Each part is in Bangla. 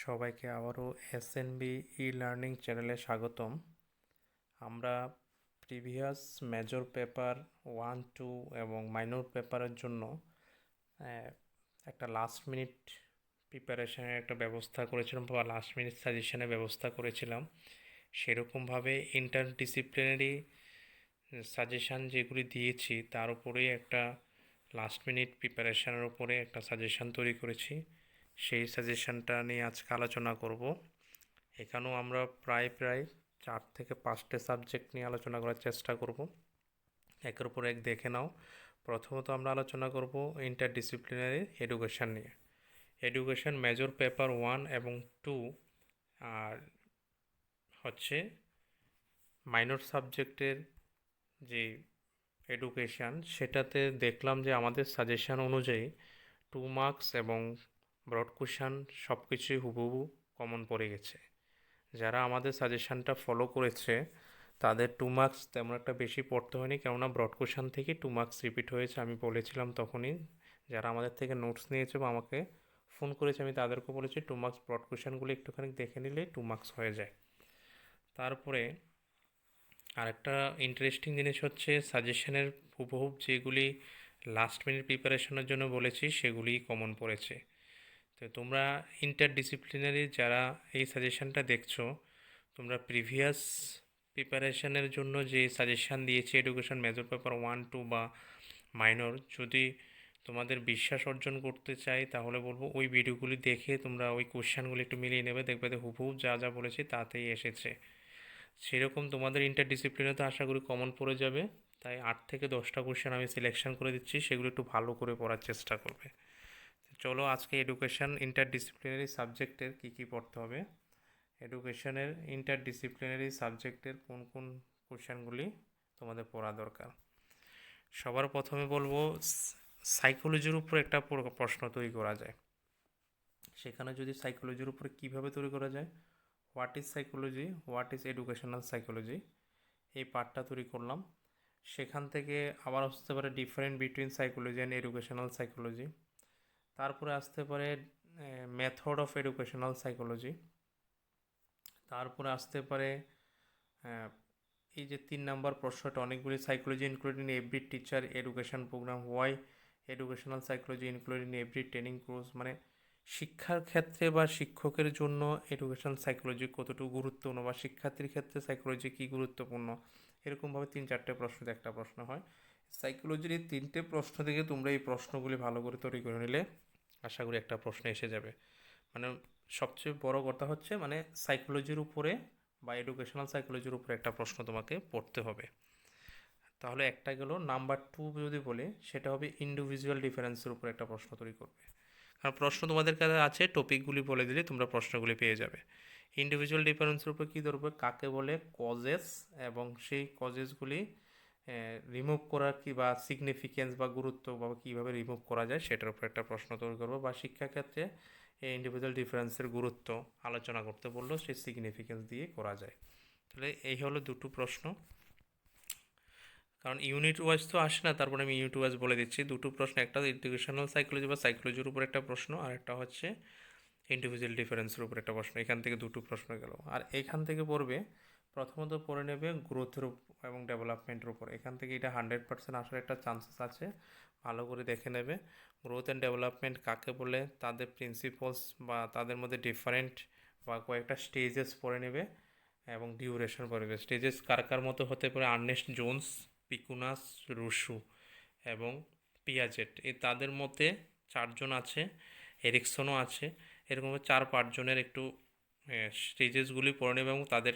সবাইকে আবারও এসএনবি ই লার্নিং চ্যানেলে স্বাগতম। আমরা প্রিভিয়াস মেজর পেপার 1, 2 এবং মাইনর পেপারের জন্য আহ, একটা লাস্ট মিনিট প্রিপারেশনের একটা ব্যবস্থা করেছিলাম বা লাস্ট মিনিট সাজেশনের ব্যবস্থা করেছিলাম। সেরকমভাবে ইন্টারডিসিপ্লিনারি সাজেশান যেগুলি দিয়েছি তার উপরেই একটা লাস্ট মিনিট প্রিপারেশনের উপরে একটা সাজেশান তৈরি করেছি। সেই সাজেশানটা নিয়ে আজকে আলোচনা করব। এখানেও আমরা প্রায় 4 থেকে 5টে সাবজেক্ট নিয়ে আলোচনা করার চেষ্টা করব। একের উপর এক দেখে নাও। প্রথমত আমরা আলোচনা করব ইন্টারডিসিপ্লিনারি এডুকেশন নিয়ে। এডুকেশন মেজর পেপার 1 এবং 2 আর হচ্ছে মাইনর সাবজেক্টের যে এডুকেশান, সেটাতে দেখলাম যে আমাদের সাজেশান অনুযায়ী 2 মার্কস এবং ব্রড কোশ্চেন সব কিছুই হুবহু কমন পড়ে গেছে। যারা আমাদের সাজেশানটা ফলো করেছে তাদের 2 মার্কস তেমন একটা বেশি পড়তে হয়নি, কেননা ব্রড কোশ্চেন থেকে 2 মার্কস রিপিট হয়েছে। আমি বলেছিলাম তখনই, যারা আমাদের থেকে নোটস নিয়েছে বা আমাকে ফোন করেছে, আমি তাদেরকে বলেছি 2 মার্কস ব্রড কোশ্চেনগুলো একটুখানি দেখে নিলে 2 মার্কস হয়ে যায়। তারপরে আরেকটা ইন্টারেস্টিং জিনিস হচ্ছে সাজেশনের হুবহু যেগুলি লাস্ট মিনিট প্রিপারেশনের জন্য বলেছি সেগুলিই কমন পড়েছে। তো তোমরা ইন্টারডিসিপ্লিনারি যারা এই সাজেশনটা দেখছো, তোমরা প্রিভিয়াস প্রিপারেশনের জন্য যে সাজেশান দিয়েছি এডুকেশন মেজর পেপার 1, 2 বা মাইনর, যদি তোমাদের বিশ্বাস অর্জন করতে চাই তাহলে বলবো ওই ভিডিওগুলি দেখে তোমরা ওই কোশ্চেনগুলি একটু মিলিয়ে নেবে, দেখবে যে হুবহু যা যা বলেছি তাতেই এসেছে। সেরকম তোমাদের ইন্টারডিসিপ্লিনে তো আশা করি কমন পড়ে যাবে। তাই 8 থেকে 10টা কোশ্চেন আমি সিলেকশন করে দিচ্ছি, সেগুলো একটু ভালো করে পড়ার চেষ্টা করবে। চলো আজকে এডুকেশন ইন্টারডিসিপ্লিনারি সাবজেক্টের কী কী পড়তে হবে, এডুকেশনের ইন্টারডিসিপ্লিনারি সাবজেক্টের কোন কোন কোশ্চেনগুলি তোমাদের পড়া দরকার। সবার প্রথমে বলবো সাইকোলজির উপর একটা প্রশ্ন তৈরি করা যায়। সেখানে যদি সাইকোলজির উপরে কীভাবে তৈরি করা যায়, what is psychology, what is educational psychology, এই পার্টটা তৈরি করলাম। সেখান থেকে আবার আসতে পারে different between psychology and educational psychology. তারপরে আসতে পারে মেথড অফ এডুকেশনাল সাইকোলজি। তারপরে আসতে পারে এই যে 3 নম্বর প্রশ্নটা, অনেকগুলি psychology including every teacher education programme, why educational psychology including every training course, মানে শিক্ষার ক্ষেত্রে বা শিক্ষকের জন্য এডুকেশন সাইকোলজি কতটুকু গুরুত্বপূর্ণ বা শিক্ষার্থীর ক্ষেত্রে সাইকোলজি কী গুরুত্বপূর্ণ, এরকমভাবে 3-4টে প্রশ্ন একটা প্রশ্ন হয়। সাইকোলজির এই 3টে প্রশ্ন থেকে তোমরা এই প্রশ্নগুলি ভালো করে তৈরি করে নিলে আশা করি একটা প্রশ্ন এসে যাবে। মানে সবচেয়ে বড় কথা হচ্ছে মানে সাইকোলজির উপরে বা এডুকেশনাল সাইকোলজির উপরে একটা প্রশ্ন তোমাকে পড়তে হবে। তাহলে একটা গেল। নাম্বার 2 যদি বলে, সেটা হবে ইন্ডিভিজুয়াল ডিফারেন্সের উপরে একটা প্রশ্ন তৈরি করবে। কারণ প্রশ্ন তোমাদের কাছে আছে, টপিকগুলি বলে দিলে তোমরা প্রশ্নগুলি পেয়ে যাবে। ইন্ডিভিজুয়াল ডিফারেন্সের উপর কী ধরবে, কাকে বলে কজেস, এবং সেই কজেসগুলি রিমুভ করার কি বা সিগনিফিকেন্স বা গুরুত্ব বা কীভাবে রিমুভ করা যায় সেটার উপর একটা প্রশ্ন তৈরি করবো। বা শিক্ষাক্ষেত্রে এই ইন্ডিভিজুয়াল ডিফারেন্সের গুরুত্ব আলোচনা করতে বললেও সেই সিগনিফিকেন্স দিয়ে করা যায়। তাহলে এই হলো দুটো প্রশ্ন। কারণ ইউনিট ওয়াইজ তো আসে না, তারপরে আমি ইউনিট ওয়াইজ বলে দিচ্ছি। দুটো প্রশ্ন, একটা এডুকেশনাল সাইকোলজি বা সাইকোলজির উপর একটা প্রশ্ন, আর একটা হচ্ছে ইন্ডিভিজুয়াল ডিফারেন্সের উপর একটা প্রশ্ন। এখান থেকে দুটো প্রশ্ন গেল। আর এখান থেকে পড়বে, প্রথমত পড়ে নেবে গ্রোথের এবং ডেভেলপমেন্টের উপর। এখান থেকে এটা 100% আসার একটা চান্সেস আছে, ভালো করে দেখে নেবে। গ্রোথ অ্যান্ড ডেভেলপমেন্ট কাকে বলে, তাদের প্রিন্সিপালস বা তাদের মধ্যে ডিফারেন্ট বা কয়েকটা স্টেজেস পড়ে নেবে এবং ডিউরেশন পড়বে। স্টেজেস কার কার মতো হতে পারে, আর্নেস্ট জোন্স, পিকুনাস, রুশু এবং পিয়াজেট, এই তাদের মধ্যে 4জন আছে, এরিকসনও আছে। এরকম 4-5জনের একটু স্টেজেসগুলি পড়ে নেবে এবং তাদের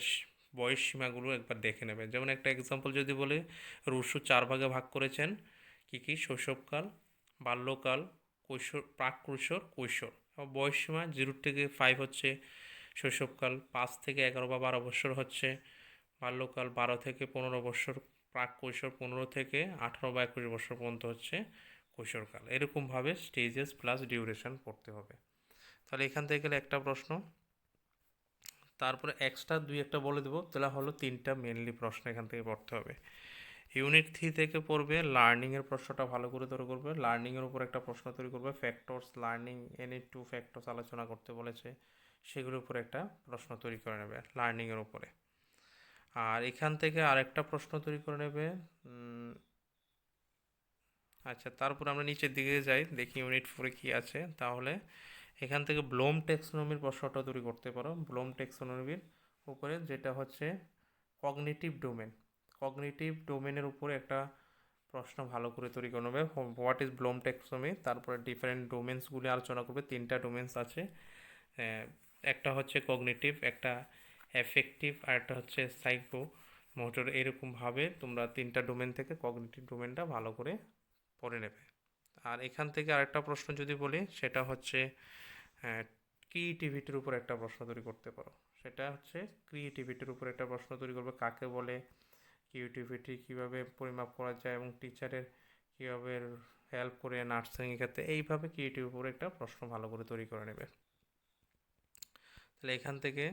বয়স সীমাগুলো একবার দেখে নেবে। যেমন একটা এক্সাম্পল যদি বলে, রুশু 4 ভাগে ভাগ করেছেন। কী কী? শৈশবকাল, বাল্যকাল, কৈশোর, প্রাক কৈশোর, কৈশোর। বয়স সীমা 0 থেকে 5 হচ্ছে শৈশবকাল, 5 থেকে 11 বা 12 বছর হচ্ছে বাল্যকাল, 12 থেকে 15 বছর প্রাক কৈশোর, 15 থেকে 18 বা 21 বছর পর্যন্ত হচ্ছে কৈশোরকাল। এরকমভাবে স্টেজেস প্লাস ডিউরেশন পড়তে হবে। তাহলে এখান থেকে গেলে একটা প্রশ্ন। তারপরে এক্সট্রা 2-1টা বলে দেবো, তাহলে হলো 3টা মেনলি প্রশ্ন এখান থেকে পড়তে হবে। ইউনিট 3 থেকে পড়বে লার্নিংয়ের প্রশ্নটা ভালো করে তৈরি করবে। লার্নিংয়ের উপর একটা প্রশ্ন তৈরি করবে, ফ্যাক্টরস লার্নিং, এনি 2 ফ্যাক্টরস আলোচনা করতে বলেছে। সেগুলোর উপরে একটা প্রশ্ন তৈরি করে নেবে লার্নিংয়ের উপরে। আর এখান থেকে আরেকটা প্রশ্ন তৈরি করে নেবে। আচ্ছা, তারপর আমরা নিচের দিকে যাই, দেখি ইউনিট 4-এ কী আছে। তাহলে এখান থেকে ব্লোম টেক্সোনমির প্রশ্নটা তৈরি করতে পারো। ব্লোম টেক্সোনমির উপরে যেটা হচ্ছে কগনিটিভ ডোমেন, কগনিটিভ ডোমেনের উপরে একটা প্রশ্ন ভালো করে তৈরি করে নেবে। হোয়াট ইজ ব্লোম টেক্সোনমি, তারপরে ডিফারেন্ট ডোমেন্সগুলি আলোচনা করবে। 3টা ডোমেন্স আছে, একটা হচ্ছে কগনিটিভ, একটা এফেক্টিভ, আর একটা হচ্ছে সাইকো মোটর। এরকমভাবে তোমরা 3টা ডোমেন থেকে কগনিটিভ ডোমেনটা ভালো করে পড়ে নেবে। আর এখান থেকে আরেকটা প্রশ্ন যদি বলি, সেটা হচ্ছে ক্রিয়েটিভিটির উপর একটা প্রশ্ন তৈরি করতে পারো। সেটা হচ্ছে ক্রিয়েটিভিটির উপর একটা প্রশ্ন তৈরি করবে, কাকে বলে, ক্রিয়েটিভিটি কীভাবে পরিমাপ করা যায়, এবং টিচারের কীভাবে হেল্প করে নার্সিংয়ের ক্ষেত্রে। এইভাবে ক্রিয়েটিভ উপরে একটা প্রশ্ন ভালো করে তৈরি করে নেবে। তাহলে এখান থেকে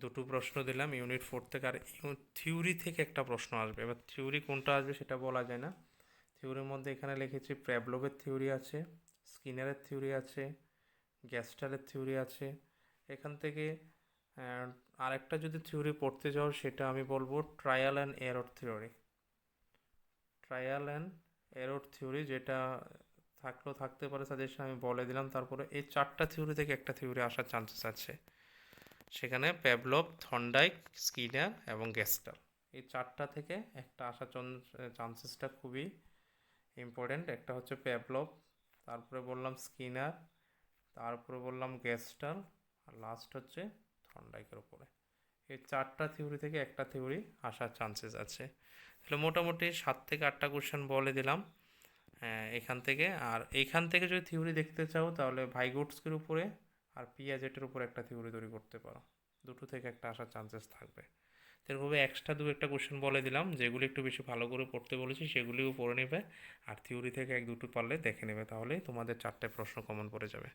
দুটো প্রশ্ন দিলাম ইউনিট 4 থেকে। আর থিওরি থেকে একটা প্রশ্ন আসবে। এবার থিওরি কোনটা আসবে সেটা বলা যায় না। থিওরির মধ্যে এখানে লিখেছি প্যাভলোভের থিওরি আছে, স্কিনারের থিওরি আছে, গ্যাস্টালের থিওরি আছে। এখান থেকে আরেকটা যদি থিওরি পড়তে যাও, সেটা আমি বলবো trial and error theory. Trial and error theory, যেটা থাকলেও থাকতে পারে সাজেশন, আমি বলে দিলাম। তারপরে এই 4টা থিওরি থেকে একটা থিওরি আসার চান্সেস আছে। সেখানে প্যাভলভ, থর্নডাইক, স্কিনার এবং গ্যাস্টাল, এই 4টা থেকে একটা আসার চান্সেসটা খুবই ইম্পর্টেন্ট। একটা হচ্ছে প্যাভলভ, তারপরে বললাম স্কিনার, তারপরে বললাম গ্যাস্টাল, আর লাস্ট হচ্ছে থর্নডাইকের উপরে। এই 4টা থিওরি থেকে একটা থিওরি আসার চান্সেস আছে। তাহলে মোটামুটি 7 থেকে 8টা কোশ্চেন বলে দিলাম এখান থেকে। আর এইখান থেকে যদি থিওরি দেখতে চাও, তাহলে ভাইগোটস্কির উপরে আর পিয়াজেটের উপরে একটা থিওরি তৈরি করতে পারো। দুটো থেকে একটা আসার চান্সেস থাকবে। এরকমভাবে এক্সট্রা একটা কোশ্চেন বলে দিলাম, যেগুলি একটু বেশি ভালো করে পড়তে বলেছি সেগুলিও পড়ে নেবে। আর থিওরি থেকে 1-2 পারলে দেখে নেবে, তাহলেই তোমাদের 4টে প্রশ্ন কমন পড়ে যাবে।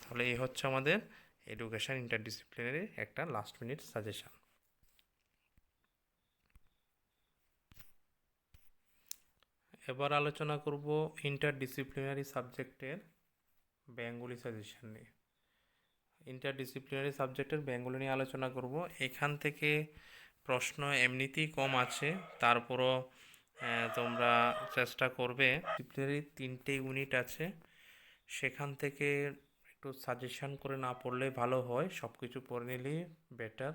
তাহলে এই হচ্ছে আমাদের এডুকেশন ইন্টারডিসিপ্লিনারি একটা লাস্ট মিনিট সাজেশন। এবার আলোচনা করব ইন্টারডিসিপ্লিনারি সাবজেক্টের বেঙ্গলি সাজেশন নিয়ে। ইন্টারডিসিপ্লিনারি সাবজেক্টের বেঙ্গলি নিয়ে আলোচনা করব। এখান থেকে প্রশ্ন এমনিতেই কম আছে, তারপরও তোমরা চেষ্টা করবে। ডিসিপ্লিনারি 3টে ইউনিট আছে, সেখান থেকে একটু সাজেশন করে না পড়লে ভালো হয়, সব কিছু পড়ে নিলেই বেটার।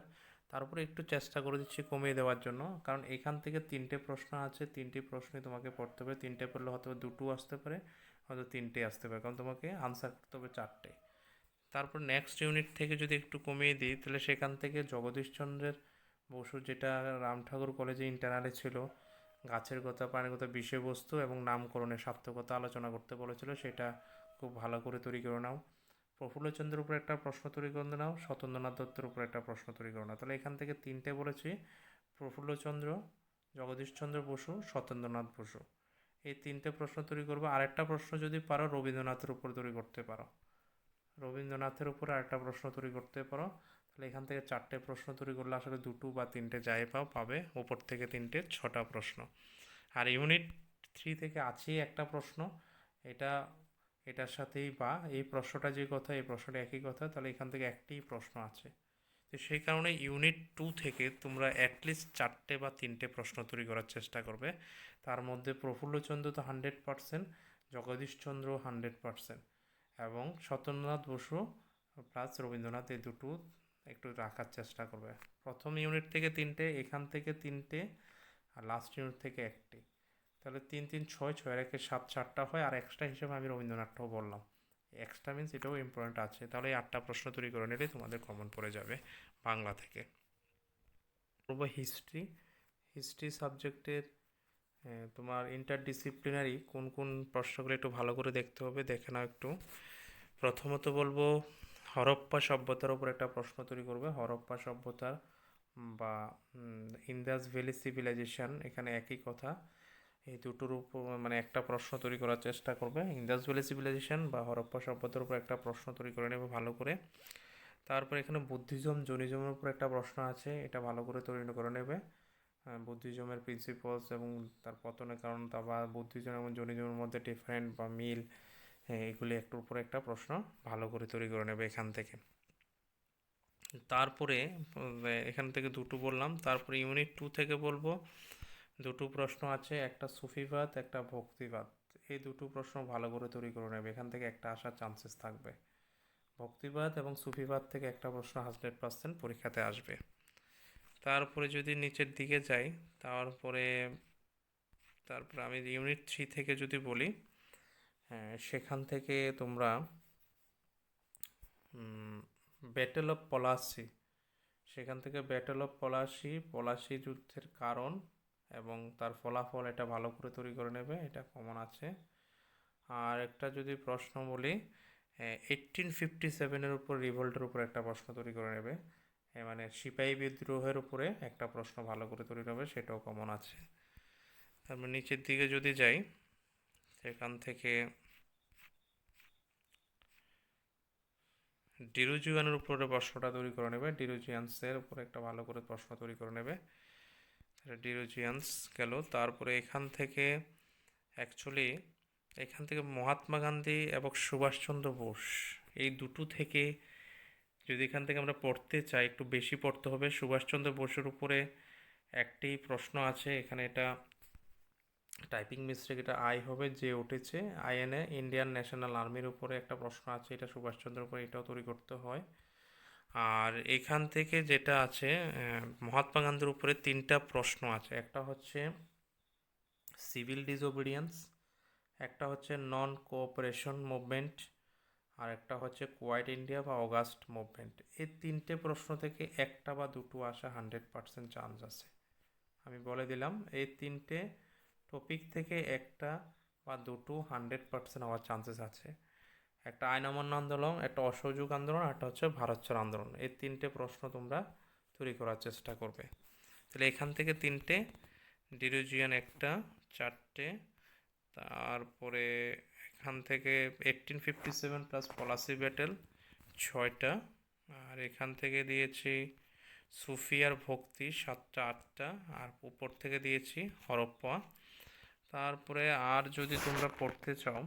তারপরে একটু চেষ্টা করে দিচ্ছি কমিয়ে দেওয়ার জন্য, কারণ এখান থেকে 3টে প্রশ্ন আছে, 3টি প্রশ্নই তোমাকে পড়তে হবে। 3টে পড়লে হয়তো 2টো আসতে পারে, হয়তো 3টে আসতে পারে, কারণ তোমাকে আনসার করতে হবে 4টে। তারপর নেক্সট ইউনিট থেকে যদি একটু কমিয়ে দিই, তাহলে সেখান থেকে জগদীশচন্দ্রের বসু, যেটা রাম ঠাকুর কলেজে ইন্টারনালে ছিল, গাছের কথা, প্রাণীর কথা, বিষয়বস্তু এবং নামকরণের সার্থকতা আলোচনা করতে বলেছিল, সেটা খুব ভালো করে তৈরি করে নাও। প্রফুল্লচন্দ্রের উপর একটা প্রশ্ন তৈরি করে নাও, সত্যেন্দ্রনাথ দত্তের উপর একটা প্রশ্ন তৈরি করে নাও। তাহলে এখান থেকে 3টে বলেছি, প্রফুল্লচন্দ্র, জগদীশচন্দ্র বসু, সত্যেন্দ্রনাথ বসু, এই 3টে প্রশ্ন তৈরি করবো। আরেকটা প্রশ্ন যদি পারো রবীন্দ্রনাথের উপর তৈরি করতে পারো, রবীন্দ্রনাথের উপরে আরেকটা প্রশ্ন তৈরি করতে পারো। তাহলে এখান থেকে 4টে প্রশ্ন তৈরি করলে আসলে 2টো বা 3টে যাই পাবে, ওপর থেকে 3টে 6টা প্রশ্ন। আর ইউনিট 3 থেকে আছেই একটা প্রশ্ন, এটা এটার সাথেই বা এই প্রশ্নটা যে কথা, এই প্রশ্নটা একই কথা, তাহলে এখান থেকে একটি প্রশ্ন আছে। তো সেই কারণে ইউনিট 2 থেকে তোমরা অ্যাটলিস্ট 4টে বা 3টে প্রশ্ন তৈরি করার চেষ্টা করবে। তার মধ্যে প্রফুল্লচন্দ্র তো 100%, জগদীশচন্দ্র 100%, এবং সত্যেন্দ্রনাথ বসু প্লাস রবীন্দ্রনাথ, এই দুটো একটু রাখার চেষ্টা করবে। প্রথম ইউনিট থেকে 3টে, এখান থেকে 3টে, আর লাস্ট ইউনিট থেকে একটি। তাহলে 3-3-6, 6-1-7, 4টা হয়। আর এক্সট্রা হিসেবে আমি রবীন্দ্রনাথটাও বললাম, এক্সট্রা মিনস এটাও ইম্পর্টেন্ট আছে। তাহলে এই 8টা প্রশ্ন তৈরি করে নিলে তোমাদের কমন পড়ে যাবে বাংলা থেকে। করবো হিস্ট্রি। হিস্ট্রি সাবজেক্টের তোমার ইন্টারডিসিপ্লিনারি কোন কোন প্রশ্নগুলো একটু ভালো করে দেখতে হবে, দেখে নাও একটু। প্রথমত বলবো হরপ্পা সভ্যতার উপর একটা প্রশ্ন তৈরি করবে। হরপ্পা সভ্যতার বা ইন্দাস ভ্যালি সিভিলাইজেশন, এখানে একই কথা। এই দুটোর উপর মানে একটা প্রশ্ন তৈরি করার চেষ্টা করবে। ইন্দাস ভ্যালি সিভিলাইজেশন বা হরপ্পা সভ্যতার উপর একটা প্রশ্ন তৈরি করে নেবে ভালো করে। তারপর এখানে বুদ্ধিজম, জৈনিজমের উপর একটা প্রশ্ন আছে, এটা ভালো করে তৈরি করে নেবে। বুদ্ধিজমের প্রিন্সিপালস এবং তার পতনের কারণ, তা বা বুদ্ধিজম এবং জৈনিজমের মধ্যে ডিফারেন্ট বা মিল, এগুলি একটু উপরে একটা প্রশ্ন ভালো করে তৈরি করে নেবে এখান থেকে। তারপরে এখান থেকে দুটো বললাম, তারপরে ইউনিট 2 থেকে বলবো দুটো প্রশ্ন আছে, একটা সুফিবাদ একটা ভক্তিবাদ। এই দুটো প্রশ্ন ভালো করে তৈরি করে নেবে, এখান থেকে একটা আসার চান্সেস থাকবে। ভক্তিবাদ এবং সুফিবাদ থেকে একটা প্রশ্ন 100% পরীক্ষাতে আসবে। তারপরে যদি নিচের দিকে যাই, তারপরে তারপরে আমি ইউনিট 3 থেকে যদি বলি, হ্যাঁ সেখান থেকে তোমরা ব্যাটেল অফ পলাশি, সেখান থেকে ব্যাটেল অফ পলাশি, পলাশি যুদ্ধের কারণ এবং তার ফলাফল, এটা ভালো করে তৈরি করে নেবে, এটা কমন আছে। আর একটা যদি প্রশ্ন বলি, 1857-এর উপর রিভোল্টের উপর একটা প্রশ্ন তৈরি করে নেবে, মানে সিপাহী বিদ্রোহের উপরে একটা প্রশ্ন ভালো করে তৈরি হবে, সেটাও কমন আছে। তারপর নিচের দিকে যদি যাই, সেখান থেকে ডিরোজিয়ানের উপরে প্রশ্নটা তৈরি করে নেবে, ডিরোজিয়ান্সের উপরে একটা ভালো করে প্রশ্ন তৈরি করে নেবে, ডিরোজিয়ান্স গেল। তারপরে এখান থেকে অ্যাকচুয়ালি এখান থেকে মহাত্মা গান্ধী এবং সুভাষচন্দ্র বোস, এই দুটো থেকে যদি এখান থেকে আমরা পড়তে চাই, একটু বেশি পড়তে হবে। সুভাষচন্দ্র বোসের উপরে একটি প্রশ্ন আছে, এখানে এটা টাইপিং মিস্টেক, এটা আই হবে, যে উঠেছে আইএনএ, ইন্ডিয়ান ন্যাশনাল আর্মির উপরে একটা প্রশ্ন আছে, এটা সুভাষচন্দ্রের উপরে, এটাও তৈরি করতে হয়। আর এখান থেকে যেটা আছে, মহাত্মা গান্ধীর উপরে তিনটা প্রশ্ন আছে, একটা হচ্ছে সিভিল ডিসওবিডিয়েন্স, একটা হচ্ছে নন কোঅপারেশন মুভমেন্ট, আর একটা হচ্ছে কোয়াইট ইন্ডিয়া বা অগাস্ট মুভমেন্ট। এই তিনটে প্রশ্ন থেকে একটা বা দুটো আসা 100% চান্স আছে। আমি বলে দিলাম, এই তিনটে টপিক থেকে একটা বা দুটো 100% হওয়ার চান্সেস আছে। একটা আইন অমান্য আন্দোলন, একটা অসহযোগ আন্দোলন, একটা হচ্ছে ভারত ছাড় আন্দোলন। এই তিনটে প্রশ্ন তোমরা তৈরি করার চেষ্টা করবে। তাহলে এখান থেকে তিনটে, ডিরোজিয়ান একটা, চারটে, তারপরে এখান থেকে 1857 প্লাস পলাশি ব্যাটেল 6টা, আর এখান থেকে দিয়েছি সুফি আর ভক্তি 7টা 8টা, আর উপর থেকে দিয়েছি হরপ্পা। তারপরে আর যদি তোমরা পড়তে চাও,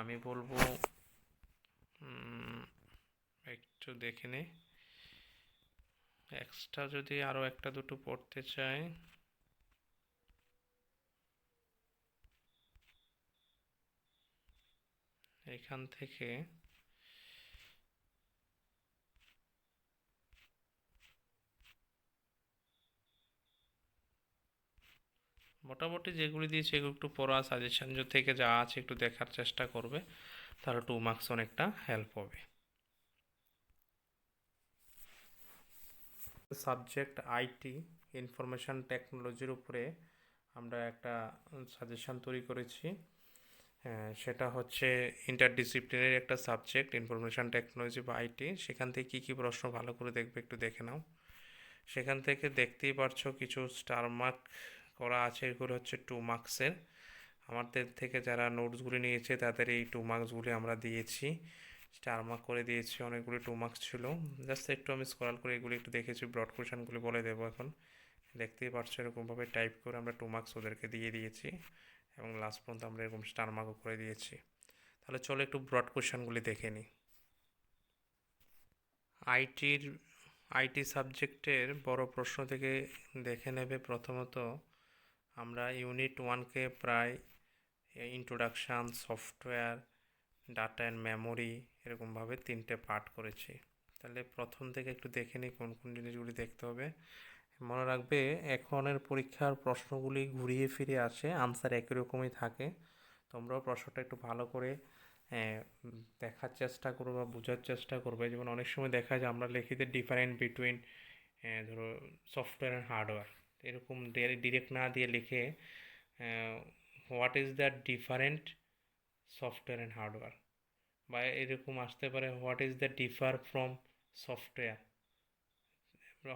আমি বলবো একটু দেখে নে, এক্সট্রা যদি আরও একটা দুটো পড়তে চাই, এখান থেকে মোটামুটি যেগুলি দিয়েছি এগুলো একটু পড়া, সাজেশন থেকে যা আছে একটু দেখার চেষ্টা করবে, তাহলে 2 মার্কস অনেকটা হেল্প হবে। সাবজেক্ট আইটি, ইনফরমেশান টেকনোলজির উপরে আমরা একটা সাজেশান তৈরি করেছি। সেটা হচ্ছে ইন্টারডিসিপ্লিনারি একটা সাবজেক্ট, ইনফরমেশান টেকনোলজি বা আইটি। সেখান থেকে কী কী প্রশ্ন ভালো করে দেখবে একটু দেখে নাও। সেখান থেকে দেখতেই পারছো কিছু স্টার মার্ক করা আছে, এগুলো হচ্ছে 2 মার্কসের। আমাদের থেকে যারা নোটসগুলি নিয়েছে তাদের এই 2 মার্কসগুলি আমরা দিয়েছি, স্টার মার্ক করে দিয়েছি, অনেকগুলি 2 মার্কস ছিল। জাস্ট একটু আমি স্ক্রল করে এগুলি একটু দেখেছি, ব্রড কোয়েশনগুলি বলে দেবো এখন। দেখতেই পারছো এরকমভাবে টাইপ করে আমরা 2 মার্কস ওদেরকে দিয়ে দিয়েছি, এবং লাস্ট পর্যন্ত আমরা এরকম স্টার মার্কও করে দিয়েছি। তাহলে চলো একটু ব্রড কোয়েশনগুলি দেখে নিই। আইটির আইটি সাবজেক্টের বড় প্রশ্ন থেকে দেখে নেবে। প্রথমত আমরা ইউনিট 1কে প্রায় introduction, software, data and memory, এরকমভাবে 3টে পার্ট করেছি। তাহলে প্রথম থেকে একটু দেখে নিই কোন কোন জিনিসগুলি দেখতে হবে। মনে রাখবে, এখনের পরীক্ষার প্রশ্নগুলি ঘুরিয়ে ফিরে আসে, আনসার একই রকমই থাকে। তোমরাও প্রশ্নটা একটু ভালো করে দেখার চেষ্টা করবে বা বোঝার চেষ্টা করবে। যেমন অনেক সময় দেখা যায় আমরা লিখি যে ডিফারেন্ট বিটুইন, ধরো সফটওয়্যার অ্যান্ড হার্ডওয়্যার, এরকম ডিরেক্ট না দিয়ে লিখে what is the different software and hardware, বা এরকম আসতে পারে what is the differ from software,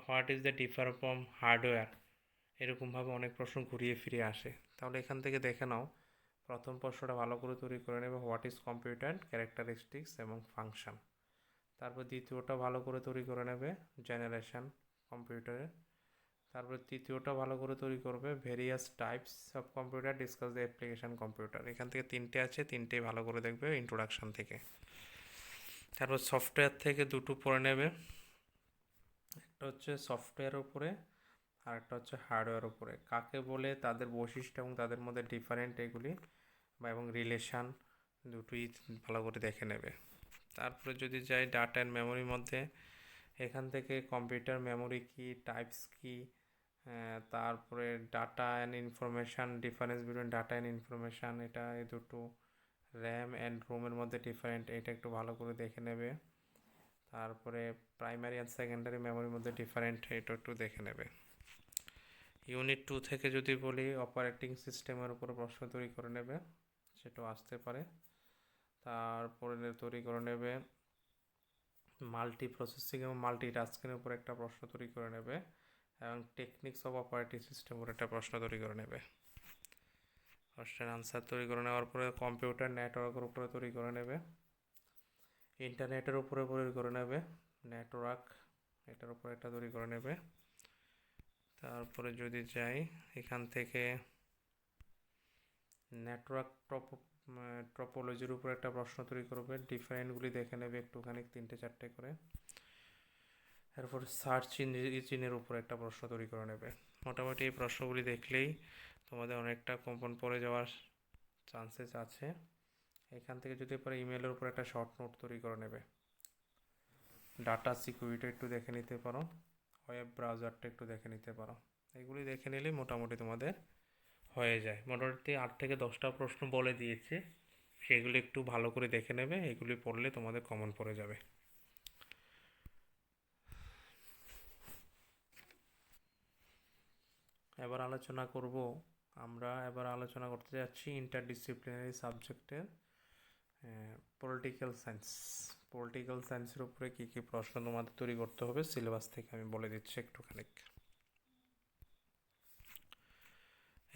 what is the differ from hardware, এরকমভাবে অনেক প্রশ্ন ঘুরিয়ে ফিরে আসে। তাহলে এখান থেকে দেখে নাও, প্রথম প্রশ্নটা ভালো করে তৈরি করে নেবে, হোয়াট ইজ কম্পিউটার, ক্যারেক্টারিস্টিক্স এবং ফাংশন। তারপর দ্বিতীয়টা ভালো করে তৈরি করে নেবে, জেনারেশন কম্পিউটারের। তারপর তৃতীয়টা ভালো করে তৈরি করবে, various types of computer, discuss the application computer. এখান থেকে 3টে আছে, 3টেই ভালো করে দেখবে ইন্ট্রোডাকশান থেকে। তারপর সফটওয়্যার থেকে দুটো পড়ে নেবে, একটা হচ্ছে সফটওয়্যারের উপরে আর একটা হচ্ছে হার্ডওয়্যার উপরে। কাকে বলে, তাদের বৈশিষ্ট্য এবং তাদের মধ্যে ডিফারেন্ট এগুলি এবং রিলেশান দুটোই ভালো করে দেখে নেবে। তারপরে যদি যাই ডাটা অ্যান্ড মেমোরির মধ্যে, এখান থেকে কম্পিউটার মেমোরি কি, টাইপস কি, তারপরে data and information, difference between data and information, এটা এই দুটো র্যাম অ্যান্ড রোমের মধ্যে ডিফারেন্ট, এটা একটু ভালো করে দেখে নেবে। তারপরে প্রাইমারি অ্যান্ড সেকেন্ডারি মেমোরির মধ্যে ডিফারেন্ট, এটা একটু দেখে নেবে। ইউনিট 2 থেকে যদি বলি, অপারেটিং সিস্টেমের উপর প্রশ্ন তৈরি করে নেবে, সেটাও আসতে পারে। তারপরে তৈরি করে নেবে মাল্টি প্রসেসিং এবং মাল্টি টাস্কিংয়ের উপর একটা প্রশ্ন তৈরি করে নেবে, এবং টেকনিক্স অফ অপারেটিং সিস্টেম উপর একটা প্রশ্ন তৈরি করে নেবে। কোশ্চেন আনসার তৈরি করে নেওয়ার পরে কম্পিউটার নেটওয়ার্কের উপরে তৈরি করে নেবে, ইন্টারনেটের উপরে তৈরি করে নেবে, নেটওয়ার্ক এটার উপরে একটা তৈরি করে নেবে। তারপরে যদি যাই এখান থেকে নেটওয়ার্ক টপোলজির উপর একটা প্রশ্ন তৈরি করবে, ডিফারেন্টগুলি দেখে নেবে একটুখানি, 3-4টে করে। এরপর সার্চ ইঞ্জিনের উপর একটা প্রশ্ন তৈরি করে নেবে। মোটামুটি এই প্রশ্নগুলি দেখলেই তোমাদের অনেকটা কম্পন পড়ে যাওয়ার চান্সেস আছে। এখান থেকে যদি পরে ইমেলের উপর একটা শর্ট নোট তৈরি করে নেবে, ডাটা সিকিউরিটি একটু দেখে নিতে পারো, ওয়েব ব্রাউজারটা একটু দেখে নিতে পারো। এগুলি দেখে নিলেই মোটামুটি তোমাদের হয়ে যায়। মোটামুটি 8 থেকে 10টা প্রশ্ন বলে দিয়েছে, সেগুলি একটু ভালো করে দেখে নেবে, এগুলি পড়লে তোমাদের কমন পড়ে যাবে। এবার আলোচনা করতে যাচ্ছি ইন্টারডিসিপ্লিনারি সাবজেক্টের পলিটিক্যাল সায়েন্সের উপরে কী কী প্রশ্ন তোমাদের তৈরি করতে হবে সিলেবাস থেকে আমি বলে দিচ্ছি একটুখানি।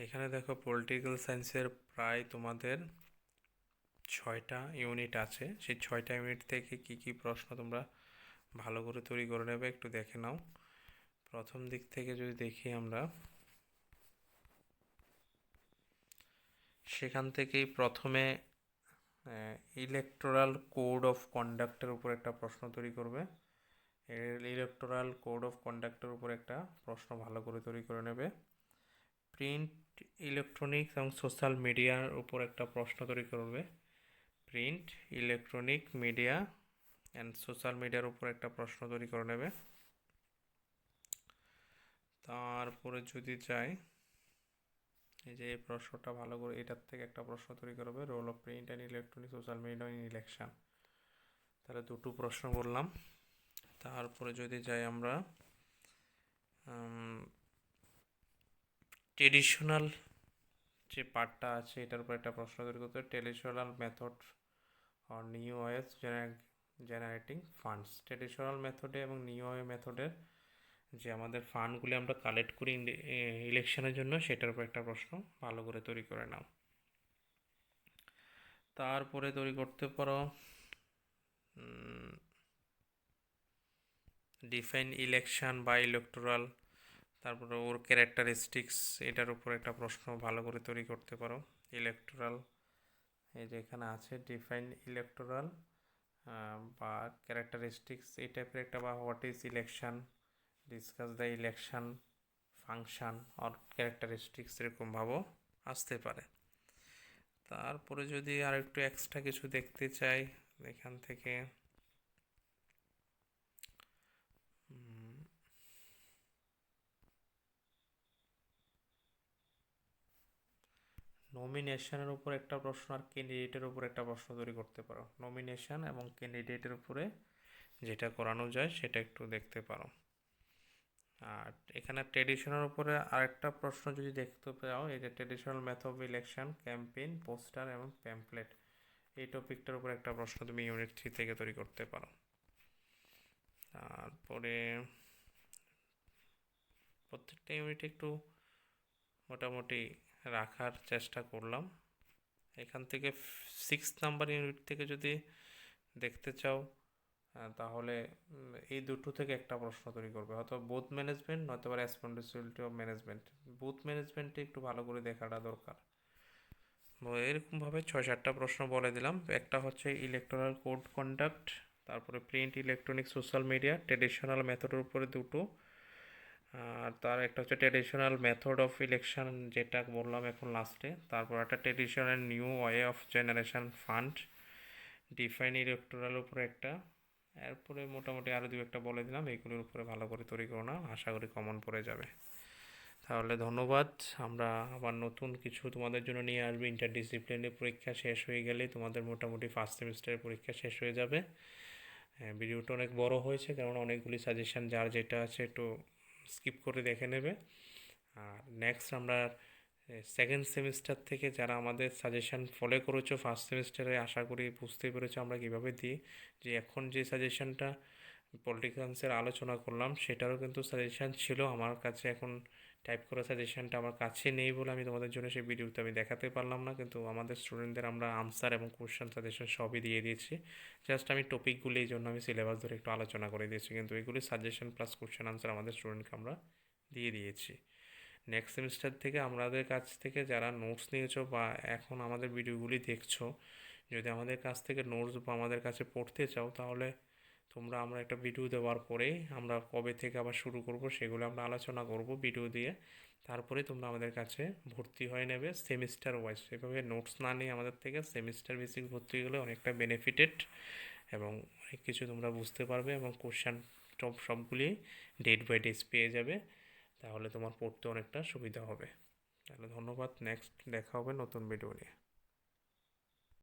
এখানে দেখো পলিটিক্যাল সায়েন্সের প্রায় তোমাদের 6টা ইউনিট আছে, সেই 6টা ইউনিট থেকে কী কী প্রশ্ন তোমরা ভালো করে তৈরি করে নেবে একটু দেখে নাও। প্রথম দিক থেকে যদি দেখি আমরা, সেখান থেকেই প্রথমে ইলেকটোরাল কোড অফ কন্ডাক্টের উপর একটা প্রশ্ন তৈরি করবে। ইলেকটোরাল কোড অফ কন্ডাক্টের উপর একটা প্রশ্ন ভালো করে তৈরি করে নেবে। প্রিন্ট ইলেকট্রনিক্স এবং সোশ্যাল মিডিয়ার উপর একটা প্রশ্ন তৈরি করবে, print electronic media and social মিডিয়ার উপর একটা প্রশ্ন তৈরি করে নেবে। তারপরে যদি যাই, এই যে এই প্রশ্নটা ভালো করে, এটার থেকে একটা প্রশ্ন তৈরি করবে, role of print and electronic social media in election. তাহলে দুটো প্রশ্ন বললাম। তারপরে যদি যাই আমরা ট্রেডিশনাল যে পার্টটা আছে এটার উপর একটা প্রশ্ন তৈরি করতে হবে, ট্রেডিশনাল মেথড আর new ways generating funds. Traditional মেথডে এবং নিউ ওয়ে মেথডের যে আমাদের ফান্ডগুলি আমরা কালেক্ট করি ইলেকশনের জন্য, সেটার উপর একটা প্রশ্ন ভালো করে তৈরি করে নাও। তারপরে তৈরি করতে পারো ডিফাইন ইলেকশন বা ইলেকটোরাল, তারপরে ওর ক্যারেক্টারিস্টিক্স, এটার উপর একটা প্রশ্ন ভালো করে তৈরি করতে পারো। ইলেকটোরাল, এই যে এখানে আছে ডিফাইন ইলেকটোরাল বা ক্যারেক্টারিস্টিক্স এই টাইপের একটা, বা what is election, discuss the election function or characteristics, এরকমভাবেও আসতে পারে। তারপরে যদি আর একটু এক্সট্রা কিছু দেখতে চাই এখান থেকে, নমিনেশনের উপর একটা প্রশ্ন আর ক্যান্ডিডেটের উপর একটা প্রশ্ন তৈরি করতে পারো। নমিনেশন এবং ক্যান্ডিডেটের উপরে যেটা করানো যায় সেটা একটু দেখতে পারো। আর এখানে ট্রেডিশনাল উপরে আরেকটা প্রশ্ন যদি দেখতে পাও, এই যে traditional method of election, campaign, poster এবং প্যাম্পলেট, এই টপিকটার উপর একটা প্রশ্ন তুমি ইউনিট 3 থেকে তৈরি করতে পারো। তারপরে প্রত্যেকটা ইউনিট একটু মোটামুটি রাখার চেষ্টা করলাম। এখান থেকে 6 নাম্বার ইউনিট থেকে যদি দেখতে চাও তাহলে এই দুটো থেকে একটা প্রশ্ন তৈরি করবে, হয়তো বুথ ম্যানেজমেন্ট নয়তো রেসপন্সিবিলিটি অফ ম্যানেজমেন্ট। বুথ ম্যানেজমেন্টে একটু ভালো করে দেখাটা দরকার। এরকমভাবে 6-7টা প্রশ্ন বলে দিলাম। একটা হচ্ছে ইলেকটোরাল কোড কন্ডাক্ট, তারপরে print, electronic, social media, traditional মেথডের উপরে দুটো, আর তার একটা হচ্ছে ট্রেডিশনাল মেথড অফ ইলেকশন যেটা বললাম এখন লাস্টে, তারপর একটা traditional new way of generation fund, define electoral উপরে একটা, এরপরে মোটামুটি আরও দু একটা বলে দিলাম, এইগুলোর উপরে ভালো করে তৈরি করো না, আশা করি কমন পড়ে যাবে। তাহলে ধন্যবাদ। আমরা আবার নতুন কিছু তোমাদের জন্য নিয়ে আসবো। ইন্টারডিসিপ্লিনারি পরীক্ষা শেষ হয়ে গেলেই তোমাদের মোটামুটি ফার্স্ট সেমিস্টারের পরীক্ষা শেষ হয়ে যাবে। ভিডিওটা অনেক বড় হয়েছে, কারণ অনেকগুলি সাজেশান যার যেটা আছে একটু স্কিপ করে দেখে নেবে। আর নেক্সট আমরা সেকেন্ড সেমিস্টার থেকে যারা আমাদের সাজেশান ফলো করেছো ফার্স্ট সেমিস্টারে, আশা করি বুঝতে পেরেছো আমরা কীভাবে দিই। যে এখন যে সাজেশানটা পলিটিক্যাল সায়েন্সের আলোচনা করলাম সেটারও কিন্তু সাজেশান ছিল আমার কাছে, এখন টাইপ করা সাজেশানটা আমার কাছে নেই বলে আমি তোমাদের জন্য সেই ভিডিওতে আমি দেখাতে পারলাম না, কিন্তু আমাদের স্টুডেন্টদের আমরা আনসার এবং কোশ্চেন সাজেশন সবই দিয়ে দিয়েছি। জাস্ট আমি টপিকগুলি এই জন্য আমি সিলেবাস ধরে একটু আলোচনা করে দিয়েছি, কিন্তু এগুলি সাজেশন প্লাস কোশ্চেন আনসার আমাদের স্টুডেন্টকে আমরা দিয়ে দিয়েছি। নেক্সট সেমিস্টার থেকে আমাদের কাছ থেকে যারা নোটস নিয়েছো বা এখন আমাদের ভিডিওগুলি দেখছো, যদি আমাদের কাছ থেকে নোটস বা আমাদের কাছে পড়তে চাও, তাহলে তোমরা আমরা একটা ভিডিও দেওয়ার পরেই আমরা কবে থেকে আবার শুরু করব সেগুলো আমরা আলোচনা করব ভিডিও দিয়ে। তারপরে তোমরা আমাদের কাছে ভর্তি হয়ে নেবে সেমিস্টার ওয়াইজ। এভাবে নোটস না নিয়ে আমাদের থেকে সেমিস্টার বেসিক ভর্তি হয়ে গেলে অনেকটা বেনিফিটেড এবং অনেক কিছু তোমরা বুঝতে পারবে এবং কোশ্চেন সবগুলি ডেট বাই ডেট পেয়ে যাবে। তাহলে তোমার পড়তে অনেকটা সুবিধা হবে। তাহলে ধন্যবাদ, নেক্সট দেখা হবে নতুন ভিডিও নিয়ে।